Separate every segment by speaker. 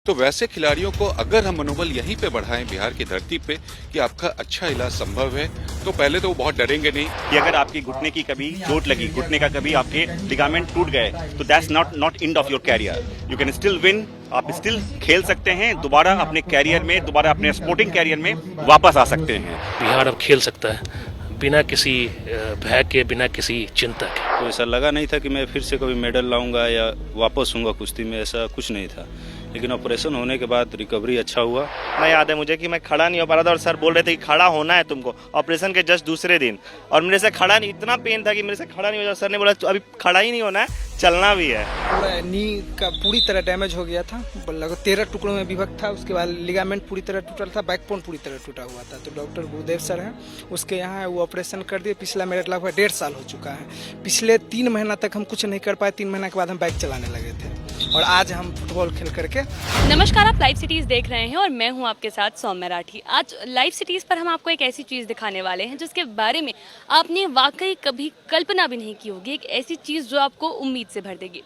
Speaker 1: तो वैसे खिलाड़ियों को अगर हम मनोबल यहीं पे बढ़ाएं बिहार की धरती पे कि आपका अच्छा इलाज संभव है, तो पहले तो वो बहुत डरेंगे नहीं
Speaker 2: कि अगर आपकी घुटने की कभी चोट लगी, घुटने का कभी आपके लिगामेंट टूट गए, तो that's not end of your career. You can still win, आप स्टिल खेल सकते हैं, दोबारा अपने कैरियर में, दोबारा अपने स्पोर्टिंग कैरियर में वापस आ सकते हैं।
Speaker 3: बिहार अब खेल सकता है बिना किसी भय के, बिना किसी चिंता के।
Speaker 4: तो ऐसा लगा नहीं था कि मैं फिर से कभी मेडल लाऊंगा या वापस होऊंगा कुश्ती में, ऐसा कुछ नहीं था। लेकिन ऑपरेशन होने के बाद रिकवरी अच्छा हुआ।
Speaker 5: मैं याद है मुझे कि मैं खड़ा नहीं हो पा रहा था और सर बोल रहे थे कि खड़ा होना है तुमको ऑपरेशन के जस्ट दूसरे दिन, और मेरे से खड़ा नहीं, इतना पेन था कि मेरे से खड़ा नहीं हो रहा। सर ने बोला अभी खड़ा ही नहीं होना है, चलना भी है।
Speaker 6: पूरा नी का पूरी तरह डैमेज हो गया था, लगभग 13 टुकड़ों में विभक्त था। उसके बाद लिगामेंट पूरी तरह टूटा था, बैकबोन पूरी तरह टूटा हुआ था। तो डॉक्टर गुरुदेव सर हैं, उसके यहाँ है, वो ऑपरेशन कर दिए। पिछला मेरा लगभग 1.5 साल हो चुका है। पिछले 3 महीना तक हम कुछ नहीं कर पाए। 3 महीना के बाद हम बाइक चलाने लगे थे और आज हम फुटबॉल खेल करके।
Speaker 7: नमस्कार, आप लाइव सिटीज़ देख रहे हैं और मैं हूं आपके साथ सौम्या राठी। आज लाइव सिटीज़ पर हम आपको एक ऐसी चीज़ दिखाने वाले हैं जिसके बारे में आपने वाकई कभी कल्पना भी नहीं की होगी। एक ऐसी चीज़ जो आपको उम्मीद से भर देगी।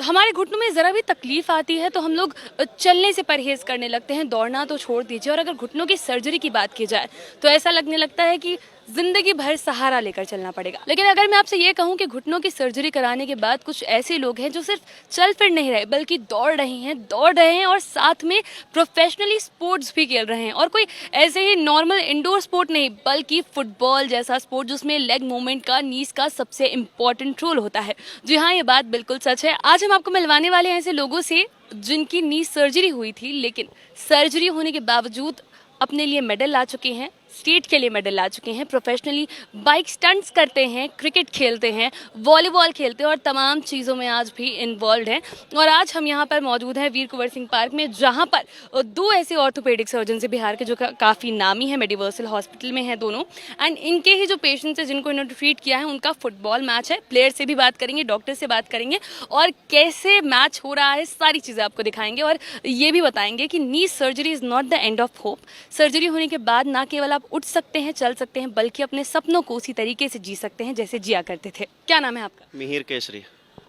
Speaker 7: हमारे घुटनों में ज़रा भी तकलीफ आती है तो हम लोग चलने से परहेज़ करने लगते हैं, दौड़ना तो छोड़ दीजिए। और अगर घुटनों की सर्जरी की बात की जाए तो ऐसा लगने लगता है कि ज़िंदगी भर सहारा लेकर चलना पड़ेगा। लेकिन अगर मैं आपसे ये कहूँ कि घुटनों की सर्जरी कराने के बाद कुछ ऐसे लोग हैं जो सिर्फ चल फिर नहीं रहे बल्कि दौड़ रहे हैं और साथ में प्रोफेशनली स्पोर्ट्स भी खेल रहे हैं। और कोई ऐसे ही नॉर्मल इंडोर स्पोर्ट नहीं बल्कि फुटबॉल जैसा स्पोर्ट जिसमें लेग मूवमेंट का, नीज का सबसे इम्पॉर्टेंट रोल होता है। जी हाँ, ये बात बिल्कुल सच है। आज हम आपको मिलवाने वाले हैं ऐसे लोगों से जिनकी नी सर्जरी हुई थी, लेकिन सर्जरी होने के बावजूद अपने लिए मेडल ला चुके हैं, स्टेट के लिए मेडल ला चुके हैं, प्रोफेशनली बाइक स्टंट्स करते हैं, क्रिकेट खेलते हैं, वॉलीबॉल खेलते हैं और तमाम चीज़ों में आज भी इन्वॉल्व हैं। और आज हम यहाँ पर मौजूद हैं वीर कुंवर सिंह पार्क में, जहाँ पर 2 ऐसे ऑर्थोपेडिक सर्जन हैं बिहार के जो काफ़ी नामी हैं, मेडिवर्सल हॉस्पिटल में हैं दोनों। एंड इनके ही जो पेशेंट्स हैं जिनको इन्होंने ट्रीट किया है, उनका फुटबॉल मैच है। प्लेयर से भी बात करेंगे, डॉक्टर से बात करेंगे और कैसे मैच हो रहा है, सारी चीज़ें आपको दिखाएंगे। और ये भी बताएंगे कि नी surgery is not the end of hope. Surgery होने के बाद ना केवल आप उठ सकते हैं, चल सकते हैं, बल्कि अपने सपनों को उसी तरीके से जी सकते हैं जैसे जिया करते थे। क्या नाम है आपका?
Speaker 5: मिहिर केसरी।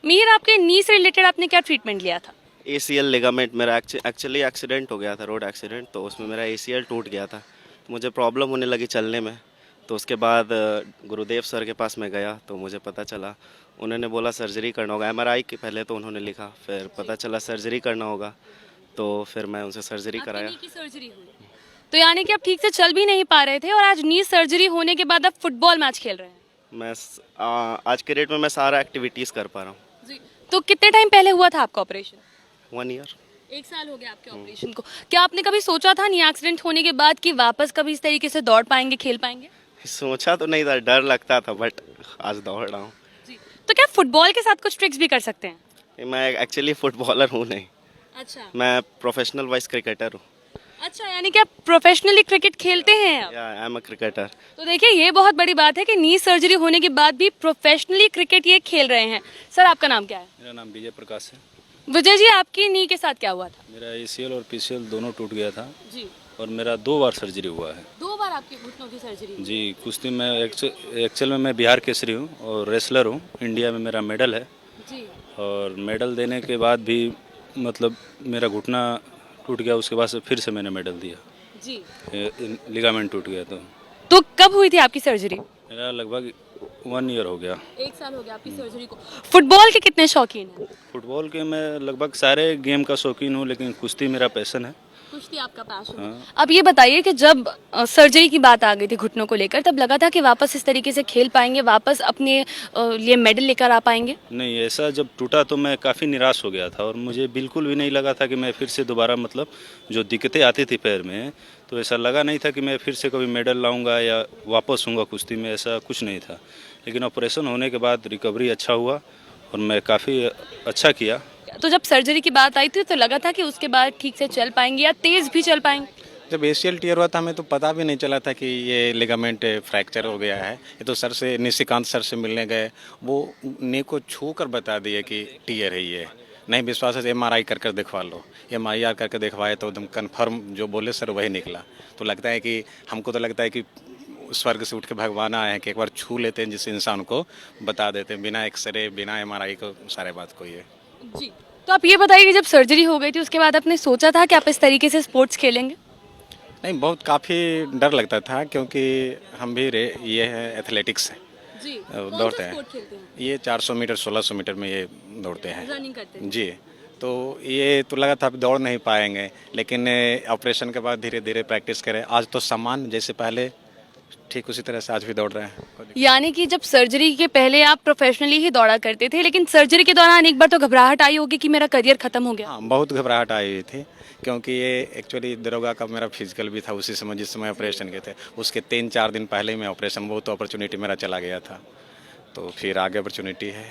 Speaker 7: मिहिर, आपके नी से रिलेटेड आपने क्या ट्रीटमेंट लिया था?
Speaker 5: ACL लिगामेंट मेरा एक्चुअली एक्सीडेंट हो गया था, रोड एक्सीडेंट। तो उसमें मेरा ACL टूट गया था, तो मुझे प्रॉब्लम होने लगी चलने में। तो उसके बाद गुरुदेव सर के पास मैं गया तो मुझे पता चला, उन्होंने बोला सर्जरी करना होगा। MRI के पहले तो उन्होंने लिखा, फिर पता चला सर्जरी करना होगा, तो फिर मैं उनसे सर्जरी कराया।
Speaker 7: नी की सर्जरी हुई तो यानी कि आप ठीक से चल भी नहीं पा रहे थे और आज नी सर्जरी होने के बाद आप फुटबॉल मैच खेल रहे हैं।
Speaker 5: मैं आज के डेट में मैं सारा एक्टिविटीज़ कर पा रहा हूँ।
Speaker 7: जी, तो कितने टाइम पहले हुआ था आपका ऑपरेशन?
Speaker 5: 1 ईयर।
Speaker 7: 1 साल हो गया आपके ऑपरेशन को। क्या आपने कभी सोचा था नी एक्सीडेंट होने के बाद कि वापस कभी इस तरीके से दौड़ पाएंगे, खेल पाएंगे?
Speaker 5: सोचा तो नहीं था, डर लगता था, बट आज दौड़ रहा हूँ।
Speaker 7: जी, तो क्या फुटबॉल के साथ कुछ ट्रिक्स भी कर सकते हैं?
Speaker 5: मैं एक्चुअली फुटबॉलर हूँ नहीं,
Speaker 7: अच्छा
Speaker 5: मैं प्रोफेशनल वाइस क्रिकेटर हूँ।
Speaker 7: अच्छा, यानी कि आप प्रोफेशनली क्रिकेट खेलते हैं अब?
Speaker 5: I am a cricketer.
Speaker 7: तो देखिए, ये बहुत बड़ी बात है कि नी सर्जरी होने के बाद भी प्रोफेशनली क्रिकेट ये खेल रहे हैं। सर, आपका नाम क्या है?
Speaker 4: मेरा नाम विजय प्रकाश है।
Speaker 7: विजय जी, आपकी नी के साथ क्या हुआ था?
Speaker 4: मेरा ACL और PCL दोनों टूट गया था
Speaker 7: जी,
Speaker 4: और मेरा 2 बार सर्जरी हुआ है।
Speaker 7: 2 बार आपके घुटनों की सर्जरी हुई?
Speaker 4: जी, कुश्ती में एक्चुअल में मैं बिहार केसरी हूँ और रेसलर हूँ। इंडिया में मेरा मेडल है
Speaker 7: जी,
Speaker 4: और मेडल देने के बाद भी मतलब मेरा घुटना टूट गया, उसके बाद से फिर से मैंने मेडल दिया।
Speaker 7: जी।
Speaker 4: लिगामेंट टूट गया
Speaker 7: तो कब हुई थी आपकी सर्जरी?
Speaker 4: मेरा लगभग 1 ईयर हो गया।
Speaker 7: 1 साल हो गया आपकी सर्जरी को। फुटबॉल के कितने शौकीन हैं?
Speaker 4: फुटबॉल के मैं लगभग सारे गेम का शौकीन हूँ, लेकिन कुश्ती मेरा पैशन है।
Speaker 7: कुश्ती आपका पैशन है।
Speaker 4: हाँ।
Speaker 7: अब ये बताइए कि जब सर्जरी की बात आ गई थी घुटनों को लेकर, तब लगा था कि वापस इस तरीके से खेल पाएंगे, वापस अपने लिए मेडल लेकर आ पाएंगे?
Speaker 4: नहीं, ऐसा जब टूटा तो मैं काफ़ी निराश हो गया था और मुझे बिल्कुल भी नहीं लगा था कि मैं फिर से दोबारा मतलब जो दिक्कतें आती थी पैर में, तो ऐसा लगा नहीं था कि मैं फिर से कभी मेडल लाऊंगा या वापस होऊंगा कुश्ती में, ऐसा कुछ नहीं था। लेकिन ऑपरेशन होने के बाद रिकवरी अच्छा हुआ और मैं काफ़ी अच्छा किया।
Speaker 7: तो जब सर्जरी की बात आई थी तो लगा था कि उसके बाद ठीक से चल पाएंगे या तेज भी चल पाएंगे?
Speaker 8: जब ACL टीयर हुआ था हमें तो पता भी नहीं चला था कि ये लिगामेंट फ्रैक्चर हो गया है। ये तो सर से, निशिकांत सर से मिलने गए, वो नी को छू कर बता दिए कि टीयर है ये। नहीं विश्वास है MRI कर दिखवा लो। MRI करके दिखवाए तो एकदम कन्फर्म जो बोले सर वही निकला। तो लगता है कि हमको तो लगता है कि स्वर्ग से उठ के भगवान आए हैं कि एक बार छू लेते हैं, जिस इंसान को बता देते हैं बिना एक्सरे, बिना MRI को सारे बात को ये।
Speaker 7: जी, तो आप ये बताइए कि जब सर्जरी हो गई थी उसके बाद आपने सोचा था कि आप इस तरीके से स्पोर्ट्स खेलेंगे?
Speaker 8: नहीं, बहुत काफ़ी डर लगता था क्योंकि हम भी ये है एथलेटिक्स है,
Speaker 7: जी।
Speaker 8: दौड़ते हैं। ये 400 मीटर 1600 मीटर में ये दौड़ते हैं
Speaker 7: रनिंग करते हैं।
Speaker 8: जी। तो ये तो लगा था अब दौड़ नहीं पाएंगे, लेकिन ऑपरेशन के बाद धीरे धीरे प्रैक्टिस करें। आज तो सामान्य जैसे पहले ठीक उसी तरह से आज भी दौड़ रहे हैं।
Speaker 7: यानी कि जब सर्जरी के पहले आप प्रोफेशनली ही दौड़ा करते थे, लेकिन सर्जरी के दौरान एक बार तो घबराहट आई होगी कि मेरा करियर खत्म हो गया।
Speaker 8: हाँ, बहुत घबराहट आई हुई थी क्योंकि ये एक्चुअली दरोगा का मेरा फिजिकल भी था उसी समय जिस समय ऑपरेशन के थे। उसके 3-4 दिन पहले ही मैं ऑपरेशन, वो तो अपॉर्चुनिटी मेरा चला गया था, तो फिर आगे अपॉर्चुनिटी है।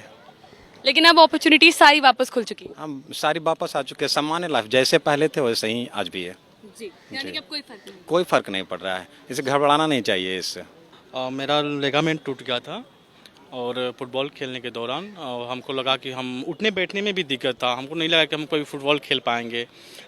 Speaker 7: लेकिन अब अपॉर्चुनिटी सारी वापस खुल चुकी है।
Speaker 8: हम सारी वापस आ चुके हैं, सामान्य लाइफ जैसे पहले थे वैसे ही आज भी है।
Speaker 7: जी, यानी कि अब कोई फर्क नहीं।
Speaker 8: कोई फर्क नहीं पड़ रहा है, इसे घबराना नहीं चाहिए इससे।
Speaker 9: मेरा लिगामेंट टूट गया था और फुटबॉल खेलने के दौरान हमको लगा कि हम उठने बैठने में भी दिक्कत था। हमको नहीं लगा कि हम कोई फुटबॉल खेल पाएंगे,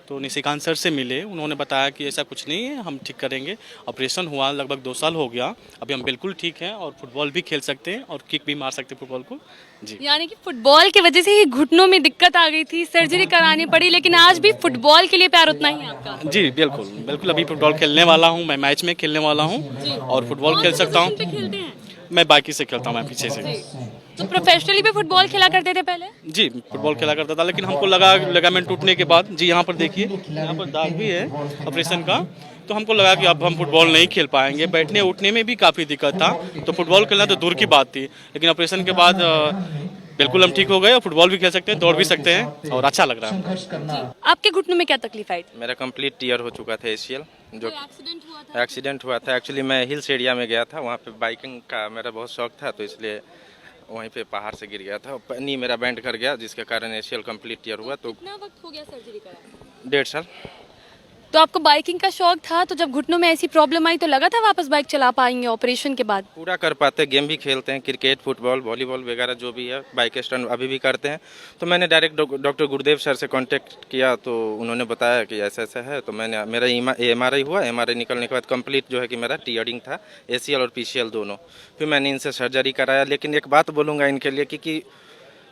Speaker 9: तो निशिकांत सर से मिले। उन्होंने बताया कि ऐसा कुछ नहीं है, हम ठीक करेंगे। ऑपरेशन हुआ लगभग 2 साल हो गया, अभी हम बिल्कुल ठीक हैं और फुटबॉल भी खेल सकते हैं और किक भी मार सकते हैं फुटबॉल को। जी,
Speaker 7: यानी कि फुटबॉल की वजह से ही घुटनों में दिक्कत आ गई थी, सर्जरी करानी पड़ी, लेकिन आज भी फुटबॉल के लिए प्यार उतना ही है आपका।
Speaker 9: जी बिल्कुल बिल्कुल। अभी फुटबॉल खेलने वाला हूँ, मैं मैच में खेलने वाला हूँ और फुटबॉल खेल सकता हूँ।
Speaker 7: खेलते हैं?
Speaker 9: मैं बाकी से खेलता हूँ, मैं पीछे से।
Speaker 7: तो प्रोफेशनली भी फुटबॉल खेला करते थे पहले?
Speaker 9: जी, फुटबॉल खेला करता था, लेकिन हमको लगा लिगामेंट टूटने के बाद, जी यहाँ पर देखिए, यहाँ पर दाग भी है ऑपरेशन का, तो हमको लगा कि अब हम फुटबॉल नहीं खेल पाएंगे। बैठने उठने में भी काफ़ी दिक्कत था, तो फुटबॉल खेलना तो दूर की बात थी। लेकिन ऑपरेशन के बाद बिल्कुल हम ठीक हो गए और फुटबॉल भी खेल सकते हैं, दौड़ भी सकते हैं और अच्छा लग रहा है।
Speaker 7: आपके घुटनों में क्या तकलीफ आई थी?
Speaker 10: मेरा कंप्लीट टीयर हो चुका था एसीएल, जो
Speaker 7: एक्सीडेंट हुआ था?
Speaker 10: एक्सीडेंट हुआ था। एक्चुअली मैं हिल्स एरिया में गया था, वहाँ पे बाइकिंग का मेरा बहुत शौक था, तो इसलिए वहीं पे पहाड़ से गिर गया था। नी मेरा बैंड कर गया, जिसके कारण एसीएल कंप्लीट टीयर हुआ। तो
Speaker 7: कितना वक्त हो गया सर्जरी कराए?
Speaker 10: 1.5 साल।
Speaker 7: तो आपको बाइकिंग का शौक था, तो जब घुटनों में ऐसी प्रॉब्लम आई तो लगा था वापस बाइक चला पाएंगे ऑपरेशन के बाद?
Speaker 10: पूरा कर पाते, गेम भी खेलते हैं, क्रिकेट, फुटबॉल, वॉलीबॉल वगैरह जो भी है, बाइक स्टैंड अभी भी करते हैं। तो मैंने डायरेक्ट डॉक्टर गुरुदेव सर से कांटेक्ट किया, तो उन्होंने बताया कि ऐसा ऐसा है। तो मैंने मेरा एमआरआई हुआ, एमआरआई निकलने के बाद कंप्लीट जो है कि मेरा टीयरिंग था, एसीएल और पीसीएल दोनों। फिर मैंने इनसे सर्जरी कराया। लेकिन एक बात बोलूँगा इनके लिए कि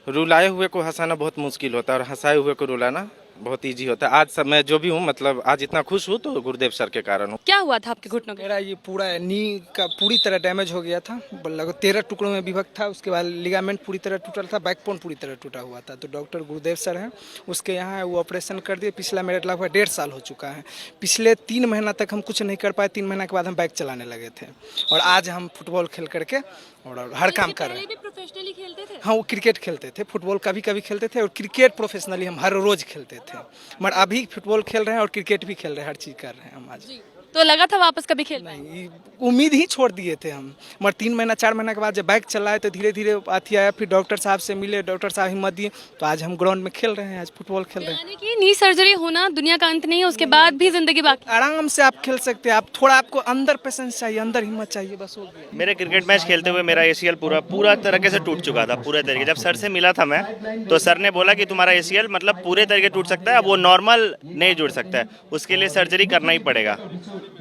Speaker 10: रुलाए हुए को हंसाना बहुत मुश्किल होता है और हंसाए हुए को रुलाना बहुत इजी होता है। आज मैं जो भी हूँ, मतलब आज इतना खुश हूँ तो गुरुदेव सर के कारण हूँ।
Speaker 7: क्या हुआ था आपके घुटनों के?
Speaker 6: मेरा ये पूरा नी का पूरी तरह डैमेज हो गया था, लगभग 13 टुकड़ों में विभक्त था। उसके बाद लिगामेंट पूरी तरह टूटा था, बैकबोन पूरी तरह टूटा हुआ था। तो डॉक्टर गुरुदेव सर हैं, उसके यहाँ है, वो ऑपरेशन कर दिए। पिछला मेरा लगभग 1.5 साल हो चुका है। पिछले 3 महीना तक हम कुछ नहीं कर पाए। 3 महीना के बाद हम बाइक चलाने लगे थे और आज हम फुटबॉल खेल करके और हर काम कर रहे हैं।
Speaker 7: प्रोफेशनली खेलते थे?
Speaker 6: हाँ, वो क्रिकेट खेलते थे, फुटबॉल कभी कभी खेलते थे और क्रिकेट प्रोफेशनली हम हर रोज खेलते थे। मगर अभी फुटबॉल खेल रहे हैं और क्रिकेट भी खेल रहे हैं, हर चीज़ कर रहे हैं हम आज।
Speaker 7: तो लगा था वापस कभी खेल?
Speaker 6: नहीं, उम्मीद ही छोड़ दिए थे हम। मगर 3 महीना 4 महीना के बाद जब बाइक चलाए तो धीरे धीरे अथी आया। फिर डॉक्टर साहब से मिले, डॉक्टर साहब हिम्मत दिए, तो आज हम ग्राउंड में खेल रहे हैं, आज फुटबॉल खेल रहे हैं।
Speaker 7: यानी कि नी सर्जरी होना दुनिया का अंत नहीं है, उसके बाद भी जिंदगी बाकी।
Speaker 6: आराम से आप खेल सकते हैं। आप थोड़ा, आपको अंदर पेशेंस चाहिए, अंदर हिम्मत चाहिए, बस हो गया।
Speaker 2: मेरे क्रिकेट मैच खेलते हुए मेरा एसीएल पूरा तरीके से टूट चुका था, पूरे तरीके। जब सर से मिला था मैं, तो सर ने बोला कि तुम्हारा एसीएल मतलब पूरे तरीके टूट सकता है, वो नॉर्मल नहीं जुड़ सकता है, उसके लिए सर्जरी करना ही पड़ेगा।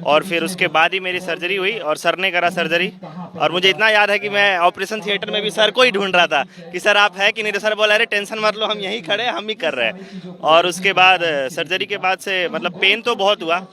Speaker 2: और फिर उसके बाद ही मेरी सर्जरी हुई और सर ने करा सर्जरी। और मुझे इतना याद है कि मैं ऑपरेशन थिएटर में भी सर को ही ढूंढ रहा था कि सर आप है कि नहीं। तो सर बोला, अरे टेंशन मत लो, हम यहीं खड़े हैं, हम ही कर रहे हैं। और उसके बाद सर्जरी के बाद से मतलब पेन तो बहुत हुआ,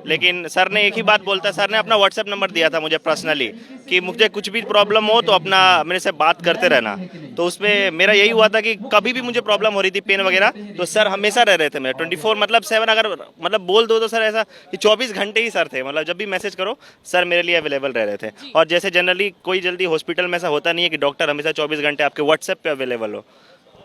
Speaker 2: लेकिन सर ने एक ही बात बोलता, सर ने अपना व्हाट्सएप नंबर दिया था मुझे पर्सनली कि मुझे कुछ भी प्रॉब्लम हो तो अपना मेरे से बात करते रहना। तो उसमें मेरा यही हुआ था कि कभी भी मुझे प्रॉब्लम हो रही थी, पेन वगैरह, तो सर हमेशा रह रहे थे मेरे 24 मतलब 7, अगर मतलब बोल दो तो सर ऐसा कि 24 घंटे ही सर थे। मतलब जब भी मैसेज करो सर मेरे लिए अवेलेबल रह रहे थे। और जैसे जनरली कोई जल्दी हॉस्पिटल में ऐसा होता नहीं है कि डॉक्टर हमेशा 24 घंटे आपके व्हाट्सएप पे अवेलेबल हो।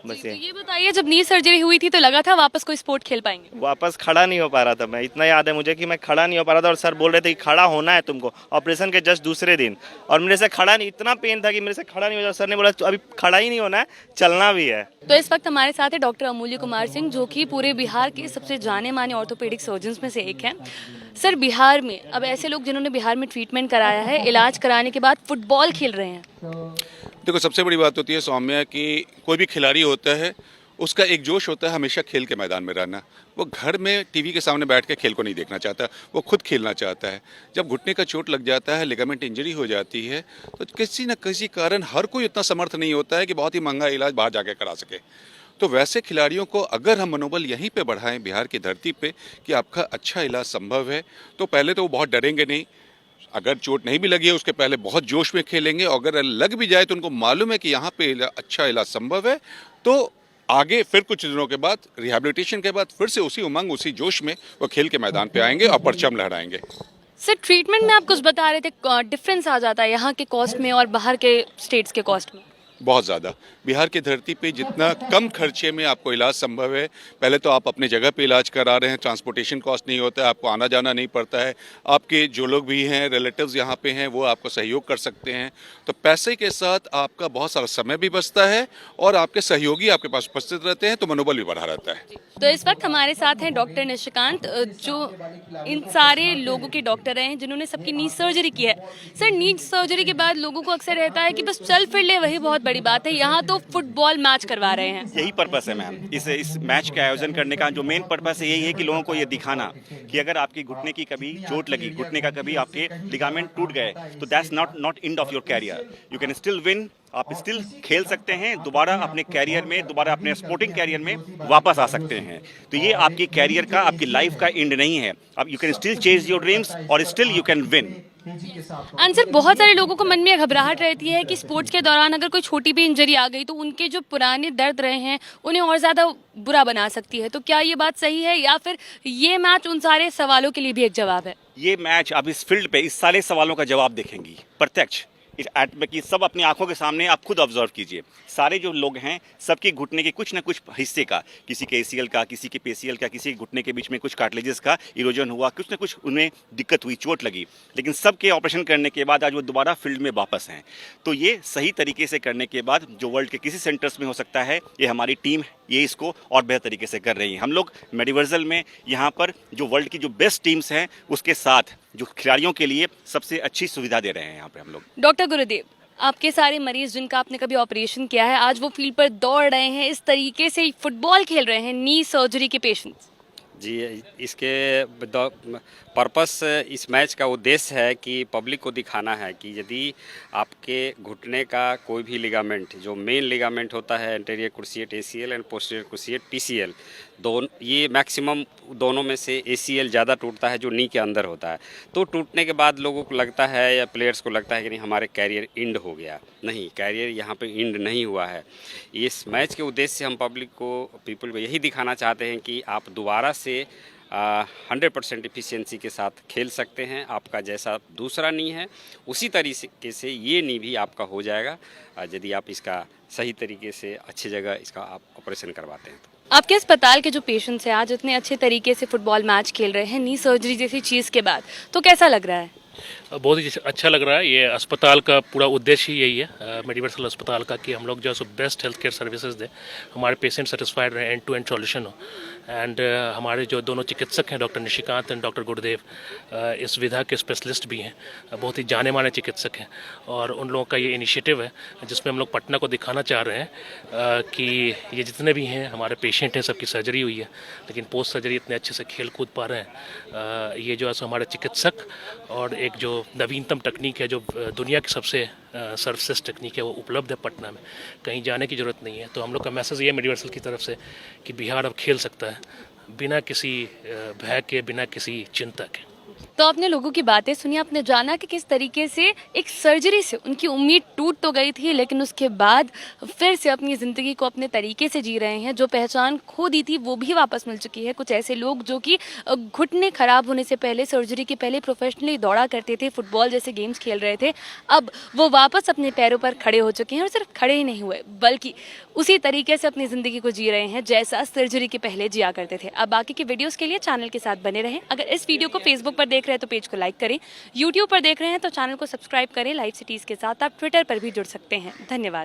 Speaker 2: बस
Speaker 7: तो ये बताइए, जब नी सर्जरी हुई थी तो लगा था वापस कोई स्पोर्ट खेल पाएंगे?
Speaker 2: वापस खड़ा नहीं हो पा रहा था मैं, इतना याद है मुझे कि मैं खड़ा नहीं हो पा रहा था। और सर बोल रहे थे कि खड़ा होना है तुमको ऑपरेशन के जस्ट दूसरे दिन, और मेरे से खड़ा नहीं, इतना पेन था कि मेरे से खड़ा नहीं हो रहा। सर ने बोला अभी खड़ा ही नहीं होना है, चलना भी है।
Speaker 7: तो इस वक्त हमारे साथ है डॉक्टर अमूल्य कुमार सिंह, जो कि पूरे बिहार के सबसे जाने माने ऑर्थोपेडिक सर्जन्स में से एक हैं। सर, बिहार में अब ऐसे लोग जिन्होंने बिहार में ट्रीटमेंट कराया है, इलाज कराने के बाद फुटबॉल खेल रहे हैं।
Speaker 1: देखो, सबसे बड़ी बात होती है सौम्या कि कोई भी खिलाड़ी होता है, उसका एक जोश होता है हमेशा खेल के मैदान में रहना। वो घर में टीवी के सामने बैठ के खेल को नहीं देखना चाहता, वो खुद खेलना चाहता है। जब घुटने का चोट लग जाता है, लिगामेंट इंजरी हो जाती है, तो किसी न किसी कारण हर कोई उतना समर्थ नहीं होता है कि बहुत ही महंगा इलाज बाहर जाके करा सके। तो वैसे खिलाड़ियों को अगर हम मनोबल यहीं पे बढ़ाएं बिहार की धरती पे कि आपका अच्छा इलाज संभव है, तो पहले तो वो बहुत डरेंगे नहीं। अगर चोट नहीं भी लगी है उसके पहले बहुत जोश में खेलेंगे, और अगर लग भी जाए तो उनको मालूम है कि यहाँ पे अच्छा इलाज संभव है, तो आगे फिर कुछ दिनों के बाद रिहैबिलिटेशन के बाद फिर से उसी उमंग उसी जोश में वो खेल के मैदान पे आएंगे और परचम लहराएंगे।
Speaker 7: सर ट्रीटमेंट में आप कुछ बता रहे थे, डिफरेंस आ जाता है यहाँ के कॉस्ट में और बाहर के स्टेट्स के कॉस्ट में?
Speaker 1: बहुत ज़्यादा। बिहार की धरती पे जितना कम खर्चे में आपको इलाज संभव है, पहले तो आप अपने जगह पे इलाज करा रहे हैं, ट्रांसपोर्टेशन कॉस्ट नहीं होता है, आपको आना जाना नहीं पड़ता है, आपके जो लोग भी हैं रिलेटिव्स यहाँ पे हैं वो आपको सहयोग कर सकते हैं, तो पैसे के साथ आपका बहुत सारा समय भी बचता है और आपके सहयोगी आपके पास उपस्थित रहते हैं, तो मनोबल भी बढ़ा रहता है।
Speaker 7: तो इस वक्त हमारे साथ हैं डॉक्टर निशिकांत, जो इन सारे लोगों के डॉक्टर हैं जिन्होंने सबकी नी सर्जरी की है। सर नी सर्जरी के बाद लोगों को अक्सर रहता है कि बस चल फिर ले, वही बहुत बड़ी बात है, यहाँ तो फुटबॉल मैच करवा रहे हैं।
Speaker 2: यही पर्पस है मैम, इस मैच के आयोजन करने का जो मेन पर्पस है यही है कि लोगों को ये दिखाना कि अगर आपकी घुटने की कभी चोट लगी, घुटने का कभी आपके लिगामेंट टूट गए, तो that's not end of your career, you can still win, आप स्टिल खेल सकते हैं, दोबारा अपने कैरियर में, दोबारा अपने स्पोर्टिंग कैरियर में वापस आ सकते हैं। तो ये आपकी कैरियर का, आपकी लाइफ का एंड नहीं है, अब you can still chase your dreams और still you can win.
Speaker 7: Answer बहुत सारे लोगों को मन में घबराहट रहती है कि स्पोर्ट्स के दौरान अगर कोई छोटी भी इंजरी आ गई तो उनके जो पुराने दर्द रहे हैं उन्हें और ज़्यादा बुरा बना सकती है, तो क्या ये बात सही है या फिर ये मैच उन सारे सवालों के लिए भी एक जवाब है?
Speaker 2: ये मैच आप इस फील्ड पे इस सारे सवालों का जवाब देखेंगी प्रत्यक्ष, कि सब अपनी आंखों के सामने आप खुद ऑब्जर्व कीजिए। सारे जो लोग हैं सबके घुटने के कुछ ना कुछ हिस्से का, किसी के एसीएल का, किसी के पेसीएल का, किसी के घुटने के बीच में कुछ कार्टिलेजेस का इरोजन हुआ, कुछ ना कुछ उन्हें दिक्कत हुई, चोट लगी, लेकिन सबके ऑपरेशन करने के बाद आज वो दोबारा फील्ड में वापस हैं। तो ये सही तरीके से करने के बाद जो वर्ल्ड के किसी सेंटर्स में हो सकता है, ये हमारी टीम ये इसको और बेहतर तरीके से कर रही है। हम लोग मेडिवर्सल में यहाँ पर जो वर्ल्ड की जो बेस्ट टीम्स हैं उसके साथ जो खिलाड़ियों के लिए सबसे अच्छी सुविधा दे रहे हैं यहाँ पे हम लोग।
Speaker 7: डॉक्टर गुरुदेव, आपके सारे मरीज जिनका आपने कभी ऑपरेशन किया है आज वो फील्ड पर दौड़ रहे हैं, इस तरीके से फुटबॉल खेल रहे हैं, नी सर्जरी के पेशेंट्स।
Speaker 11: जी, इसके पर्पस, इस मैच का उद्देश्य है कि पब्लिक को दिखाना है कि यदि आपके घुटने का कोई भी लिगामेंट, जो मेन लिगामेंट होता है anterior cruciate ACL and posterior cruciate TCL, ये मैक्सिमम दोनों में से एसीएल ज़्यादा टूटता है जो नी के अंदर होता है, तो टूटने के बाद लोगों को लगता है या प्लेयर्स को लगता है कि नहीं हमारे कैरियर एंड हो गया। नहीं, कैरियर यहाँ पे एंड नहीं हुआ है। इस मैच के उद्देश्य से हम पब्लिक को, पीपल को यही दिखाना चाहते हैं कि आप दोबारा से 100% एफिशिएंसी के साथ खेल सकते हैं। आपका जैसा दूसरा नी है उसी तरीके से ये नी भी आपका हो जाएगा यदि आप इसका सही तरीके से अच्छी जगह इसका आप ऑपरेशन करवाते हैं। तो
Speaker 7: आपके अस्पताल के जो पेशेंट्स हैं आज इतने अच्छे तरीके से फुटबॉल मैच खेल रहे हैं नी सर्जरी जैसी चीज़ के बाद, तो कैसा लग रहा है?
Speaker 3: बहुत ही अच्छा लग रहा है। ये अस्पताल का पूरा उद्देश्य ही यही है, मेडिवर्सल अस्पताल का, कि हम लोग जो है बेस्ट हेल्थ केयर सर्विसेज दें, हमारे पेशेंट सेटिस्फाइड रहे, एंड टू एंड सॉल्यूशन हो। एंड हमारे जो दोनों चिकित्सक हैं डॉक्टर निशिकांत एंड डॉक्टर गुरुदेव, इस विधा के स्पेशलिस्ट भी हैं, बहुत ही जाने माने चिकित्सक हैं, और उन लोगों का ये इनिशिएटिव है जिसमें हम लोग पटना को दिखाना चाह रहे हैं कि ये जितने भी हैं हमारे पेशेंट हैं सबकी सर्जरी हुई है लेकिन पोस्ट सर्जरी इतने अच्छे से खेल कूद पा रहे हैं। ये जो है हमारे चिकित्सक और एक जो नवीनतम तकनीक है जो दुनिया की सबसे सर्वश्रेष्ठ टेक्निक है वो उपलब्ध है पटना में, कहीं जाने की ज़रूरत नहीं है। तो हम लोग का मैसेज ये मेडिवर्सल की तरफ से कि बिहार अब खेल सकता है बिना किसी भय के, बिना किसी चिंता के।
Speaker 7: तो आपने लोगों की बातें सुनी, आपने जाना कि किस तरीके से एक सर्जरी से उनकी उम्मीद टूट तो गई थी लेकिन उसके बाद फिर से अपनी ज़िंदगी को अपने तरीके से जी रहे हैं। जो पहचान खो दी थी वो भी वापस मिल चुकी है। कुछ ऐसे लोग जो कि घुटने खराब होने से पहले, सर्जरी के पहले प्रोफेशनली दौड़ा करते थे, फुटबॉल जैसे गेम्स खेल रहे थे, अब वो वापस अपने पैरों पर खड़े हो चुके हैं, और सिर्फ खड़े ही नहीं हुए बल्कि उसी तरीके से अपनी ज़िंदगी को जी रहे हैं जैसा सर्जरी के पहले जिया करते थे। अब बाकी के वीडियोज़ के लिए चैनल के साथ बने रहें। अगर इस वीडियो को फेसबुक पर देख रहे हैं तो पेज को लाइक करें, यूट्यूब पर देख रहे हैं तो चैनल को सब्सक्राइब करें। लाइव सिटीज़ के साथ आप ट्विटर पर भी जुड़ सकते हैं। धन्यवाद।